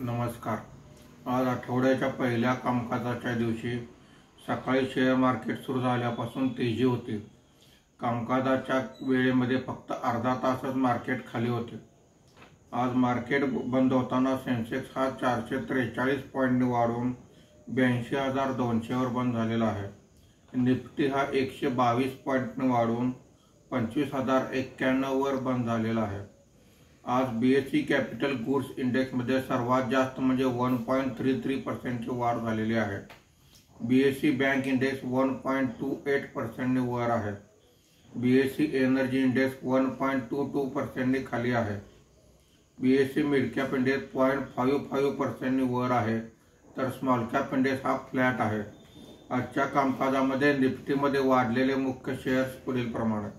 नमस्कार. आज आठवड्याच्या पहिल्या कामकाजाच्या दिवशी सकाळी शेअर मार्केट सुरू झाल्यापासून तेजी होती. कामकाजाच्या वेळेमध्ये फक्त अर्धा तासच मार्केट खाली होते. आज मार्केट बंद होताना सेन्सेक्स हा 443 पॉईंटनी वाढून 82,200 वर बंद झालेला आहे. निफ्टी हा 122 पॉईंटने वाढून 25,091 वर बंद झालेला आहे. आज BSE कॅपिटल गुड्स इंडेक्समध्ये सर्वात जास्त म्हणजे 1.33% ची वाढ झालेली आहे. BSE बँक इंडेक्स 1.28% वर आहे. BSE एनर्जी इंडेक्स 1.22% खाली आहे. BSE मिड कॅप इंडेक्स 0.55% वर आहे, तर स्मॉल कॅप इंडेक्स हा फ्लॅट आहे. आजच्या कामकाजामध्ये निफ्टीमध्ये वाढलेले मुख्य शेअर्स पुढील प्रमाणे: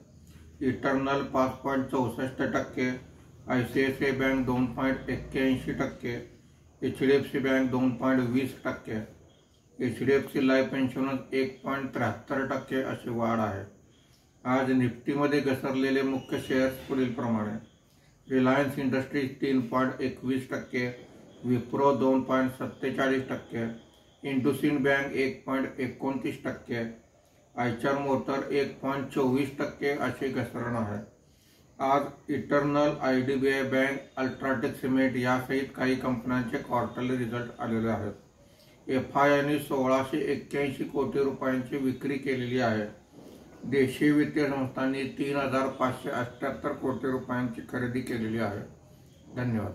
eternal 5.64%, ICICI bank 2.81%, HDFC bank 2.20%, HDFC life insurance 1.73% अशी वाढ आहे. आज निफ्टीमध्ये घसरलेले मुख्य शेअर्स पुढील प्रमाणे: रिलायन्स इंडस्ट्रीज 3.21%, विप्रो 2.47%, इंडसइंड बँक 1.29%, आयचर मोटर 1.24% अशी घसरण आहे. आज Eternal, IDBI bank, UltraTech cement यासहित काही कंपन्यांचे क्वार्टरली रिझल्ट आलेले आहेत. FIIने 1,681 कोटी रुपयांची विक्री केलेली आहे. देशीय वित्तीय संस्थांनी 3,578 कोटी रुपयांची खरेदी केलेली आहे. धन्यवाद.